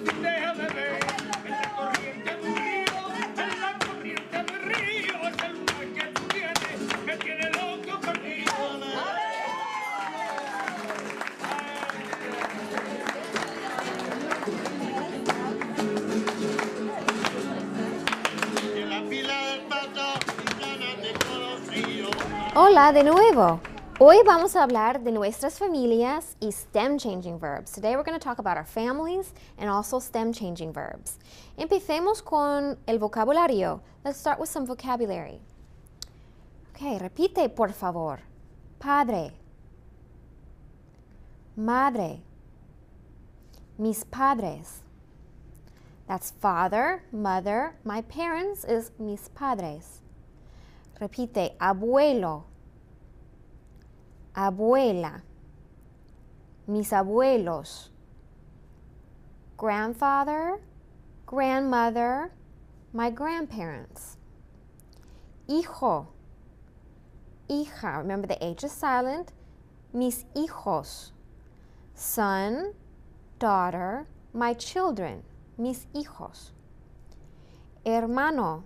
Déjame ver en la corriente de un río, en la corriente del río, es el mar que tú tienes, me tiene loco perdido. Hola de nuevo. Hoy vamos a hablar de nuestras familias y stem changing verbs. Today we're going to talk about our families and also stem changing verbs. Empecemos con el vocabulario. Let's start with some vocabulary. Okay, repite por favor. Padre. Madre. Mis padres. That's father, mother. My parents is mis padres. Repite, abuelo, abuela, mis abuelos, grandfather, grandmother, my grandparents. Hijo, hija, remember the H is silent, mis hijos, son, daughter, my children, mis hijos. Hermano,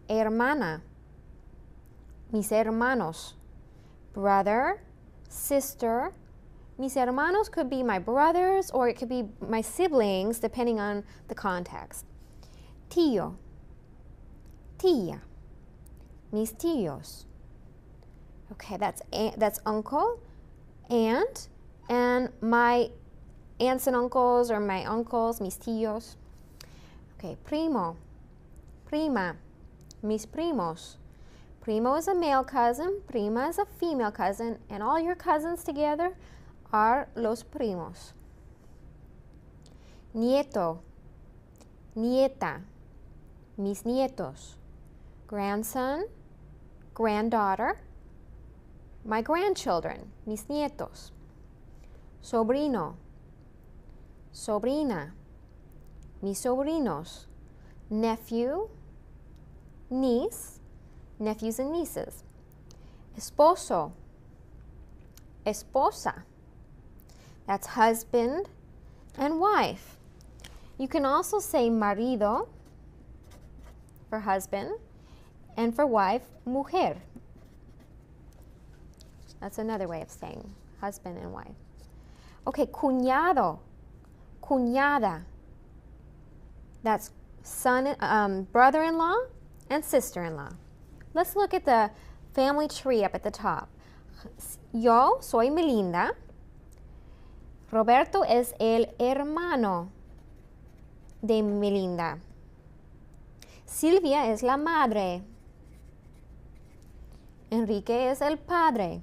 hermana, mis hermanos, brother, sister. Mis hermanos could be my brothers or it could be my siblings depending on the context. Tío, tía, mis tíos. Okay, that's uncle, aunt, and my aunts and uncles or my uncles, mis tíos. Okay, primo, prima, mis primos. Primo is a male cousin, prima is a female cousin, and all your cousins together are los primos. Nieto, nieta, mis nietos. Grandson, granddaughter, my grandchildren, mis nietos. Sobrino, sobrina, mis sobrinos. Nephew, niece, nephews and nieces. Esposo, esposa. That's husband and wife. You can also say marido for husband and for wife, mujer. That's another way of saying husband and wife. Okay, cuñado, cuñada. That's son, brother-in-law and sister-in-law. Let's look at the family tree up at the top. Yo soy Melinda. Roberto es el hermano de Melinda. Silvia es la madre. Enrique es el padre.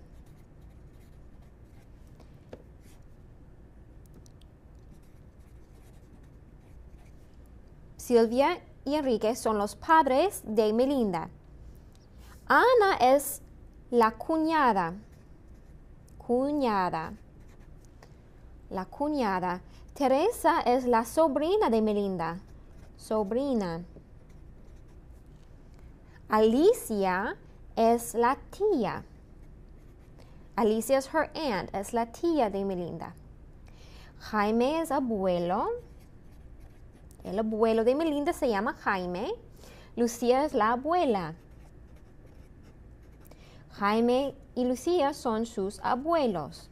Silvia y Enrique son los padres de Melinda. Ana es la cuñada. Cuñada. La cuñada. Teresa es la sobrina de Melinda. Sobrina. Alicia es la tía. Alicia es her aunt, es la tía de Melinda. Jaime es abuelo. El abuelo de Melinda se llama Jaime. Lucía es la abuela. Jaime y Lucía son sus abuelos.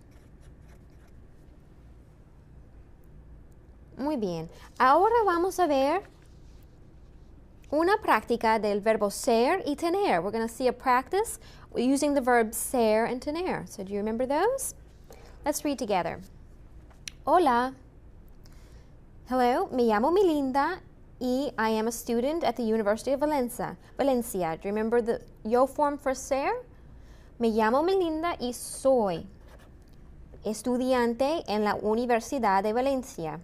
Muy bien. Ahora vamos a ver una práctica del verbo ser y tener. We're going to see a practice using the verbs ser and tener. So do you remember those? Let's read together. Hola. Hello, me llamo Melinda y I am a student at the University of Valencia. Do you remember the yo form for ser? Me llamo Melinda y soy estudiante en la Universidad de Valencia.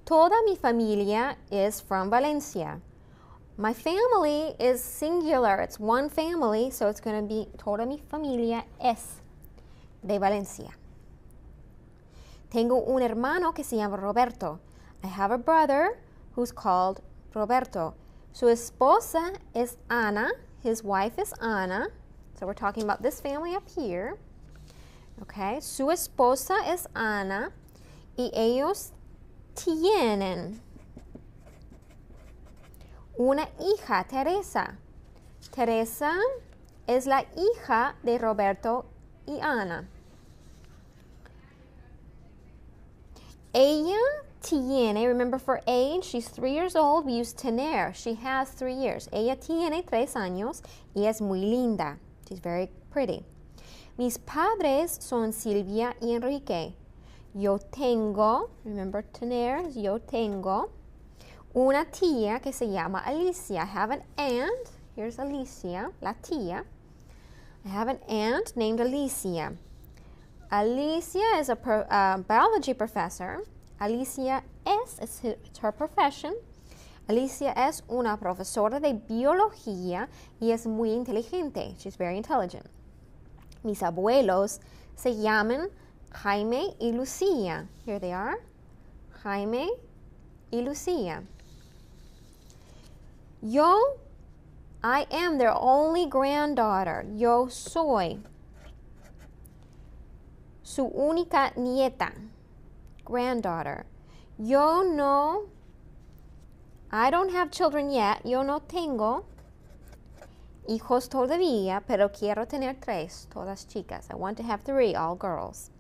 Toda mi familia is from Valencia. My family is singular. It's one family, so it's going to be toda mi familia es de Valencia. Tengo un hermano que se llama Roberto. I have a brother who's called Roberto. Su esposa es Ana. His wife is Ana. So we're talking about this family up here. Okay, su esposa es Ana y ellos tienen una hija, Teresa. Teresa es la hija de Roberto y Ana. Ella tiene, remember for age, she's 3 years old, we use tener. She has 3 years. Ella tiene 3 años y es muy linda. She's very pretty. Mis padres son Silvia y Enrique. Yo tengo, remember tener, yo tengo una tía que se llama Alicia. I have an aunt. Here's Alicia, la tía. I have an aunt named Alicia. Alicia is a biology professor. Alicia it's her profession. Alicia es una profesora de biología y es muy inteligente. She's very intelligent. Mis abuelos se llaman Jaime y Lucía. Here they are. Jaime y Lucía. I am their only granddaughter. Yo soy su única nieta. Granddaughter. I don't have children yet. Yo no tengo hijos todavía, pero quiero tener 3, todas chicas. I want to have 3, all girls.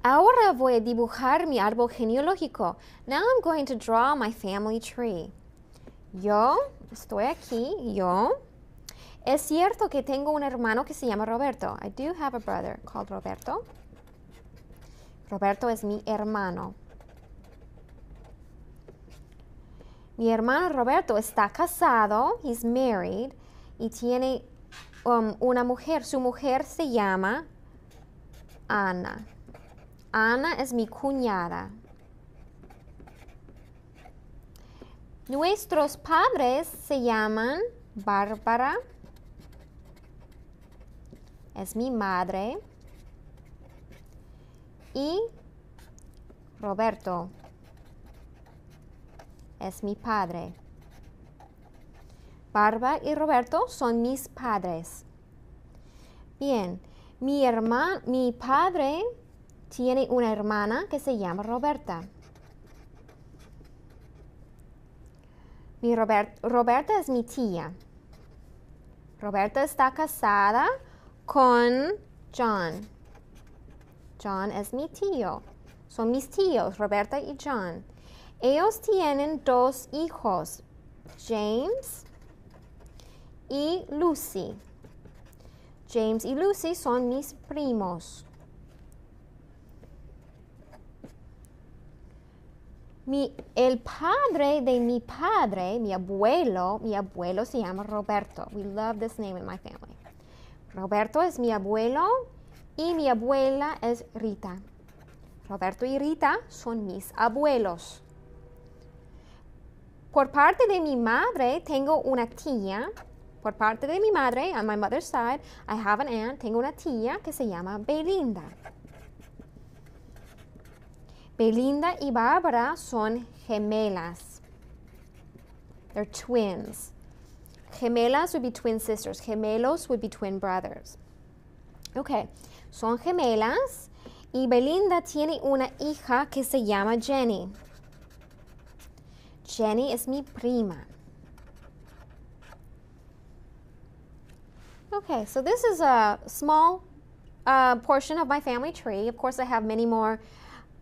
Ahora voy a dibujar mi árbol genealógico. Now I'm going to draw my family tree. Yo estoy aquí. Yo. Es cierto que tengo un hermano que se llama Roberto. I do have a brother called Roberto. Roberto es mi hermano. Mi hermano Roberto está casado. He's married. Y tiene una mujer. Su mujer se llama Ana. Ana es mi cuñada. Nuestros padres se llaman Bárbara. Es mi madre. Y Roberto es mi padre. Bárbara y Roberto son mis padres. Bien, mi padre tiene una hermana que se llama Roberta. Roberta es mi tía. Roberta está casada con John. John es mi tío. Son mis tíos, Roberta y John. Ellos tienen 2 hijos, James y Lucy. James y Lucy son mis primos. El padre de mi padre, mi abuelo se llama Roberto. We love this name in my family. Roberto es mi abuelo y mi abuela es Rita. Roberto y Rita son mis abuelos. Por parte de mi madre, tengo una tía. Por parte de mi madre, on my mother's side, I have an aunt. Tengo una tía que se llama Belinda. Belinda y Bárbara son gemelas. They're twins. Gemelas would be twin sisters. Gemelos would be twin brothers. Okay, son gemelas y Belinda tiene una hija que se llama Jenny. Jenny es mi prima. Okay, so this is a small portion of my family tree. Of course, I have many more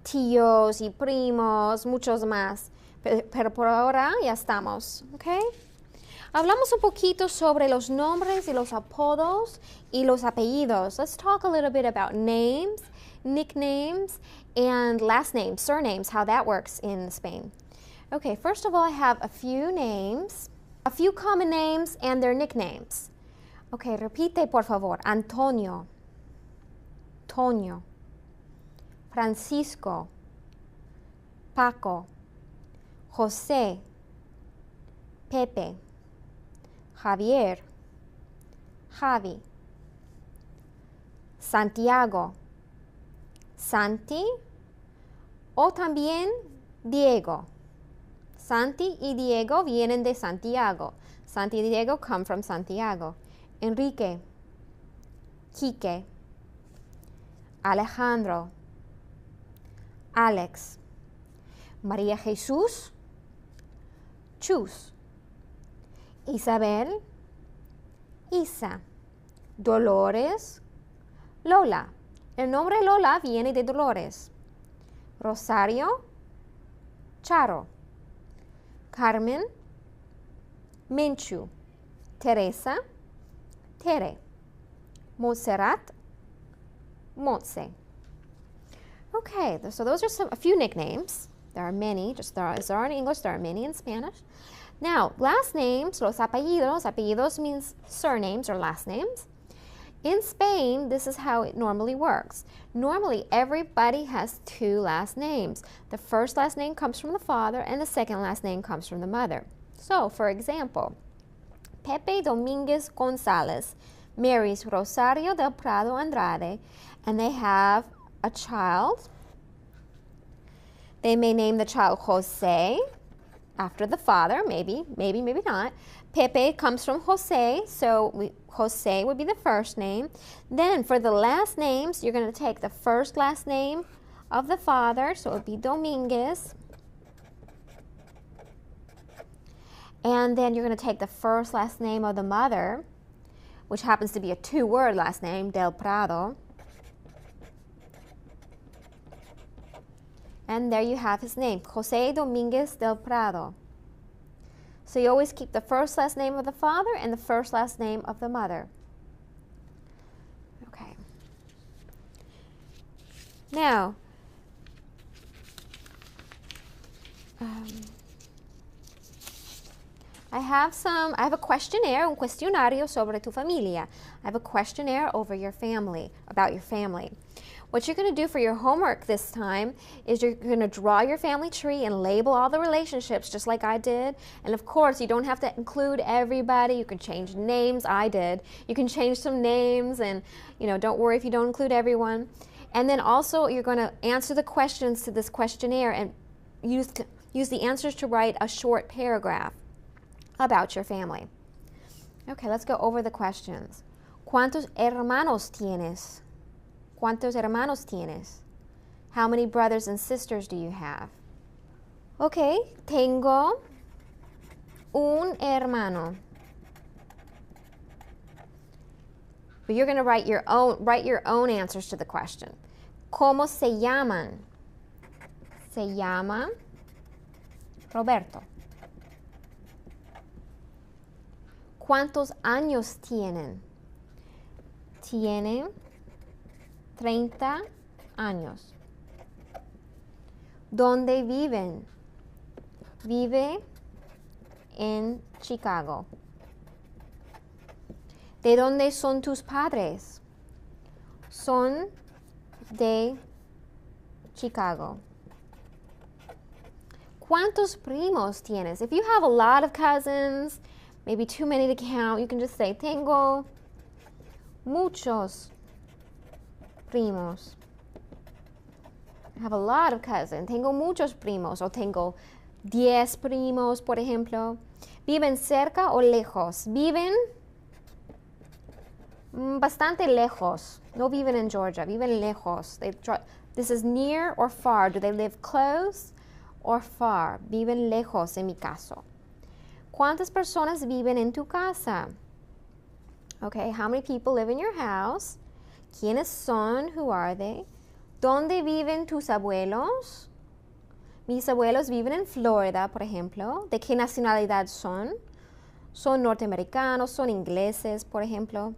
tíos y primos, muchos más. Pero por ahora ya estamos, okay? Hablamos un poquito sobre los nombres y los apodos y los apellidos. Let's talk a little bit about names, nicknames, and last names, surnames, how that works in Spain. Okay, first of all, I have a few names, a few common names and their nicknames. Okay, repite por favor. Antonio, Toño, Francisco, Paco, José, Pepe, Javier, Javi, Santiago, Santi o también Diego. Santi y Diego vienen de Santiago. Santi y Diego come from Santiago. Enrique, Quique, Alejandro, Alex, María Jesús, Chus. Isabel, Isa. Dolores, Lola. El nombre Lola viene de Dolores. Rosario, Charo. Carmen, Menchu. Teresa, Tere. Montserrat, Montse. Okay, so those are a few nicknames. There are many, as there are in English, there are many in Spanish. Now, last names, los apellidos. Apellidos means surnames or last names. In Spain, this is how it normally works. Normally, everybody has two last names. The first last name comes from the father, and the second last name comes from the mother. So, for example, Pepe Dominguez Gonzalez marries Rosario del Prado Andrade, and they have a child. They may name the child Jose, after the father, maybe not. Pepe comes from Jose, so Jose would be the first name. Then for the last names, you're going to take the first last name of the father, so it would be Dominguez. And then you're going to take the first last name of the mother, which happens to be a two-word last name, Del Prado. And there you have his name, Jose Dominguez del Prado. So you always keep the first last name of the father and the first last name of the mother. Okay. Now, I have a questionnaire, un cuestionario sobre tu familia. I have a questionnaire over your family, about your family. What you're going to do for your homework this time is you're going to draw your family tree and label all the relationships just like I did. And of course, you don't have to include everybody. You can change names. I did. You can change some names and, don't worry if you don't include everyone. And then also you're going to answer the questions to this questionnaire and use the answers to write a short paragraph about your family. Okay, let's go over the questions. ¿Cuántos hermanos tienes? ¿Cuántos hermanos tienes? How many brothers and sisters do you have? Okay, tengo un hermano. But you're going to write your own answers to the question. ¿Cómo se llaman? Se llama Roberto. ¿Cuántos años tienen? Tienen 30 años. ¿Dónde viven? Vive en Chicago. ¿De dónde son tus padres? Son de Chicago. ¿Cuántos primos tienes? If you have a lot of cousins, maybe too many to count, you can just say, tengo muchos primos. I have a lot of cousins. Tengo muchos primos. O tengo 10 primos, por ejemplo. ¿Viven cerca o lejos? Viven bastante lejos. No viven in Georgia. Viven lejos. This is near or far. Do they live close or far? Viven lejos en mi caso. ¿Cuántas personas viven en tu casa? Okay, how many people live in your house? ¿Quiénes son? Who are they? ¿Dónde viven tus abuelos? Mis abuelos viven en Florida, por ejemplo. ¿De qué nacionalidad son? ¿Son norteamericanos? ¿Son ingleses, por ejemplo?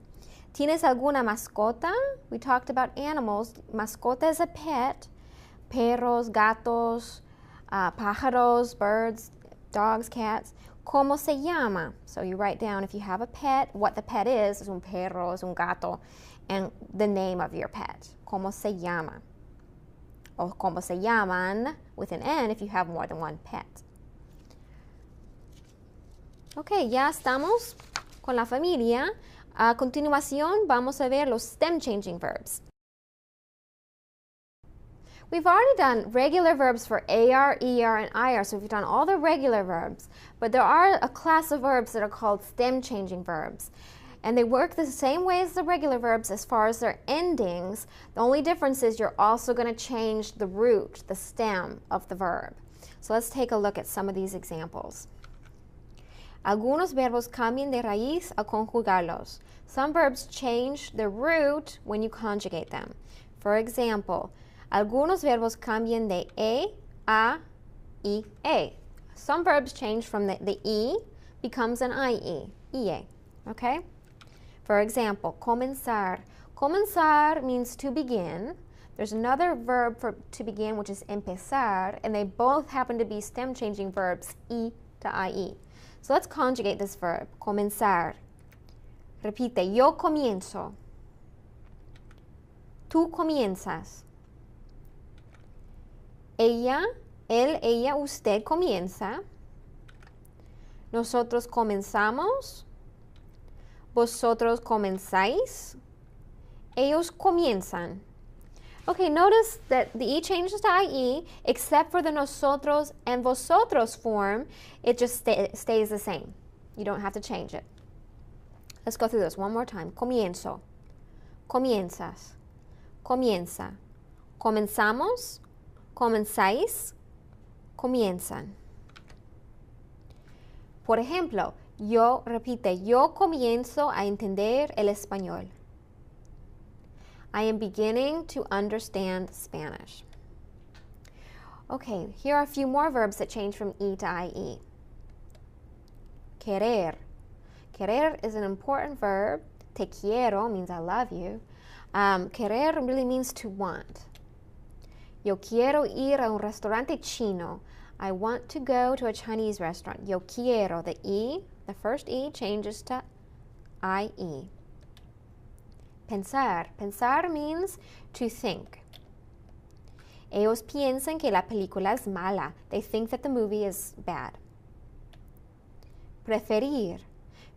¿Tienes alguna mascota? We talked about animals. Mascota is a pet. Perros, gatos, pájaros, birds, dogs, cats. ¿Cómo se llama? So you write down if you have a pet, what the pet is un perro, es un gato, and the name of your pet. ¿Cómo se llama? O ¿cómo se llaman? With an N if you have more than one pet. Ok, ya estamos con la familia. A continuación vamos a ver los stem changing verbs. We've already done regular verbs for AR, ER, and IR, so we've done all the regular verbs. But there are a class of verbs that are called stem-changing verbs. And they work the same way as the regular verbs as far as their endings. The only difference is you're also going to change the root, the stem of the verb. So let's take a look at some of these examples. Algunos verbos cambian de raíz al conjugarlos. Some verbs change the root when you conjugate them. For example, algunos verbos cambian de e a I, e. Some verbs change from the e becomes an ie, ie, okay? For example, comenzar. Comenzar means to begin. There's another verb for to begin, which is empezar, and they both happen to be stem-changing verbs, I to ie. So let's conjugate this verb, comenzar. Repite, yo comienzo. Tú comienzas. Ella, él, ella, usted comienza. Nosotros comenzamos. Vosotros comenzáis. Ellos comienzan. Okay, notice that the E changes to IE, except for the nosotros and vosotros form, it just stays the same. You don't have to change it. Let's go through this one more time. Comienzo. Comienzas. Comienza. Comenzamos. Comenzáis. Comienzan. Por ejemplo, repite, yo comienzo a entender el español. I am beginning to understand Spanish. Okay, here are a few more verbs that change from E to IE. Querer. Querer is an important verb. Te quiero means I love you. Querer really means to want. Yo quiero ir a un restaurante chino. I want to go to a Chinese restaurant. Yo quiero. The E, the first E changes to IE. Pensar. Pensar means to think. Ellos piensan que la película es mala. They think that the movie is bad. Preferir.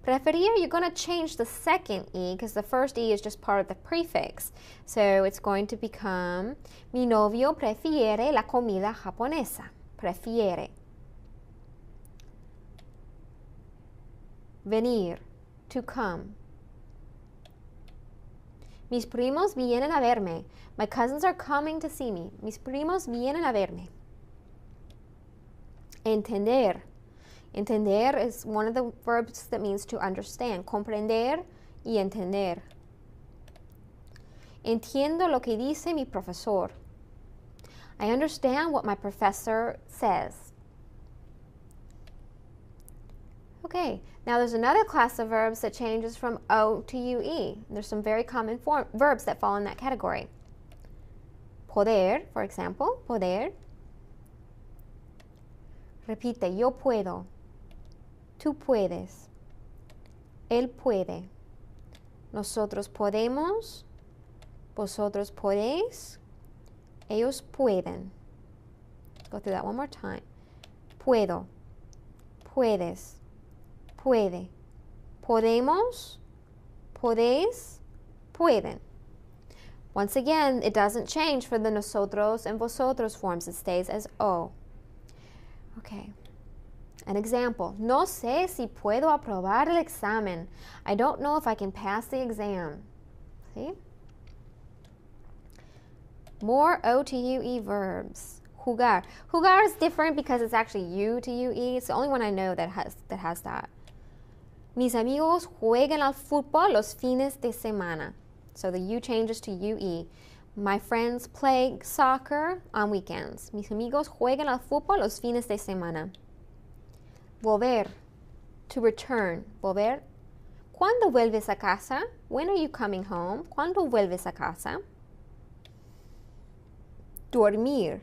Preferir, you're going to change the second E because the first E is just part of the prefix. So it's going to become, mi novio prefiere la comida japonesa. Prefiere. Venir, to come. Mis primos vienen a verme. My cousins are coming to see me. Mis primos vienen a verme. Entender. Entender is one of the verbs that means to understand. Comprender y entender. Entiendo lo que dice mi profesor. I understand what my professor says. Okay, now there's another class of verbs that changes from O to UE. There's some very common verbs that fall in that category. Poder, for example, poder. Repite, yo puedo. Tú puedes. Él puede. Nosotros podemos. Vosotros podéis. Ellos pueden. Let's go through that one more time. Puedo. Puedes. Puede. Podemos. Podéis. Pueden. Once again, it doesn't change for the nosotros and vosotros forms. It stays as O. Okay. An example. No sé si puedo aprobar el examen. I don't know if I can pass the exam. See? More O to UE verbs. Jugar. Jugar is different because it's actually U to UE. It's the only one I know that has that. Mis amigos juegan al fútbol los fines de semana. So the U changes to UE. My friends play soccer on weekends. Mis amigos juegan al fútbol los fines de semana. Volver. To return. Volver. ¿Cuándo vuelves a casa? When are you coming home? ¿Cuándo vuelves a casa? Dormir.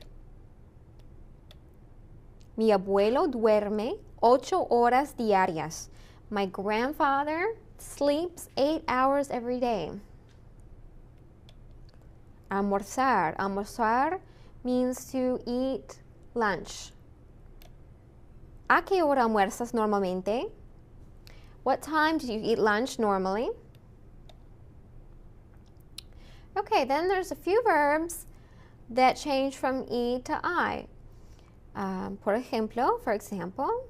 Mi abuelo duerme 8 horas diarias. My grandfather sleeps 8 hours every day. Almorzar. Almorzar means to eat lunch. ¿A qué hora almuerzas normalmente? What time do you eat lunch normally? Okay, then there's a few verbs that change from E to I. For example,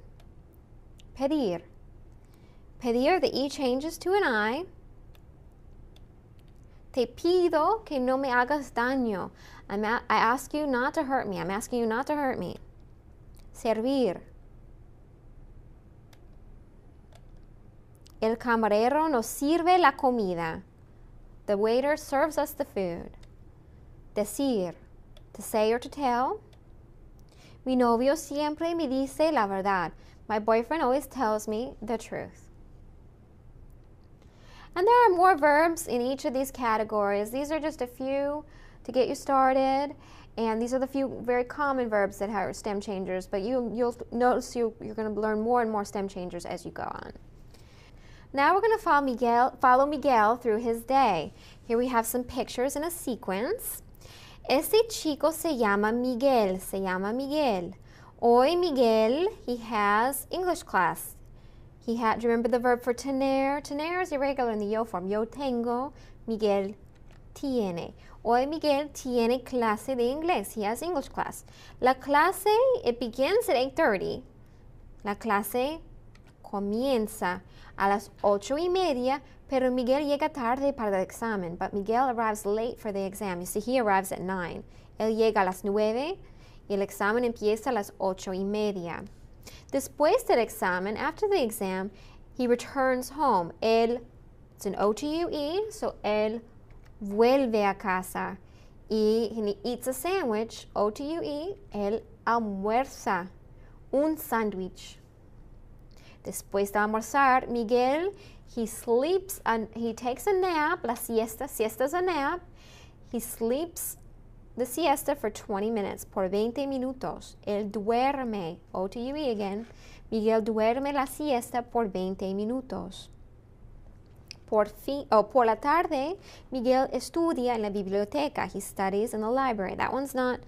pedir. Pedir, the E changes to an I. Te pido que no me hagas daño. I ask you not to hurt me. I'm asking you not to hurt me. servir. El camarero nos sirve la comida. The waiter serves us the food. Decir, to say or to tell. Mi novio siempre me dice la verdad. My boyfriend always tells me the truth. And there are more verbs in each of these categories. These are just a few to get you started. And these are the few very common verbs that have stem changers. But you'll notice you're going to learn more and more stem changers as you go on. Now we're going to follow Miguel through his day. Here we have some pictures in a sequence. Este chico se llama Miguel. Se llama Miguel. Hoy Miguel, he has English class. Do you remember the verb for tener? Tener is irregular in the yo form. Yo tengo, Miguel tiene. Hoy Miguel tiene clase de inglés. He has English class. La clase, it begins at 8:30. La clase comienza a las 8:30, pero Miguel llega tarde para el examen. But Miguel arrives late for the exam. You see, he arrives at 9. Él llega a las 9 y el examen empieza a las 8:30. Después del examen, after the exam, he returns home. It's an O-T-U-E, so él vuelve a casa. Y he eats a sandwich, O-T-U-E, él almuerza un sándwich. Después de almorzar, Miguel, he sleeps, and he takes a nap, la siesta. Siesta is a nap. He sleeps the siesta for 20 minutes, por 20 minutos. Él duerme, O-T-U-E again. Miguel duerme la siesta por 20 minutos. Por la tarde, Miguel estudia en la biblioteca. He studies in the library. That one's not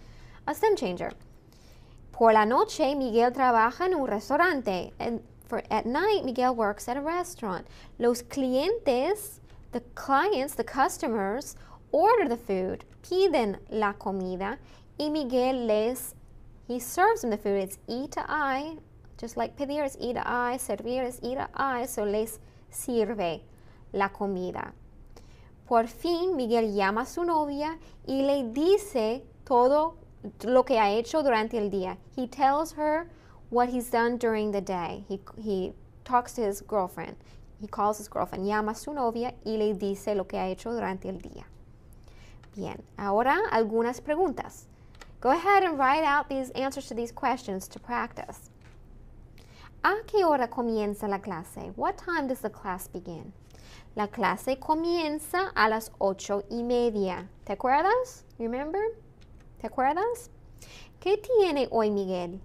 a stem changer. Por la noche, Miguel trabaja en un restaurante. And at night, Miguel works at a restaurant. Los clientes, the clients, the customers, order the food, piden la comida, y Miguel he serves them the food. It's E to I, just like pedir is E to I, servir is E to I, so les sirve la comida. Por fin, Miguel llama a su novia y le dice todo lo que ha hecho durante el día. He tells her what he's done during the day. He talks to his girlfriend. He calls his girlfriend, llama a su novia y le dice lo que ha hecho durante el día. Bien, ahora algunas preguntas. Go ahead and write out these answers to these questions to practice. ¿A qué hora comienza la clase? What time does the class begin? La clase comienza a las 8:30. ¿Te acuerdas? Remember? ¿Te acuerdas? ¿Qué tiene hoy Miguel?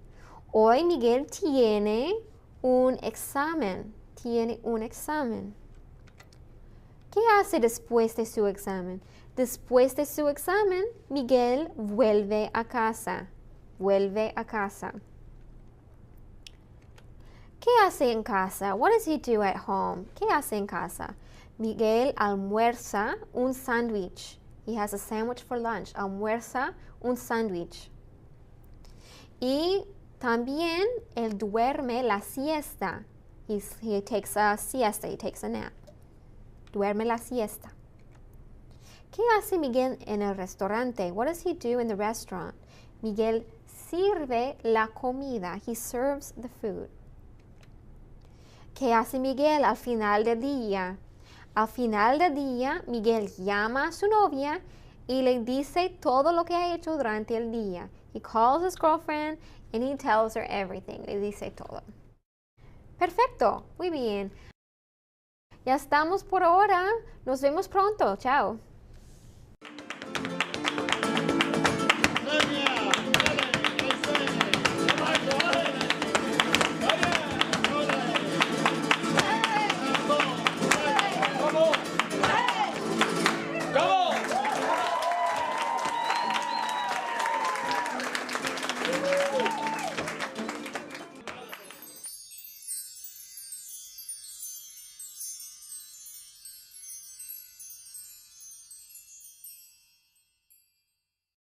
Hoy Miguel tiene un examen. Tiene un examen. ¿Qué hace después de su examen? Después de su examen, Miguel vuelve a casa. Vuelve a casa. ¿Qué hace en casa? What does he do at home? ¿Qué hace en casa? Miguel almuerza un sándwich. He has a sandwich for lunch. Almuerza un sándwich. Y también él duerme la siesta. He takes a siesta. He takes a nap. Duerme la siesta. ¿Qué hace Miguel en el restaurante? What does he do in the restaurant? Miguel sirve la comida. He serves the food. ¿Qué hace Miguel al final del día? Al final del día, Miguel llama a su novia y le dice todo lo que ha hecho durante el día. He calls his girlfriend and he tells her everything. Le dice todo. Perfecto. Muy bien. Ya estamos por ahora. Nos vemos pronto. Chao.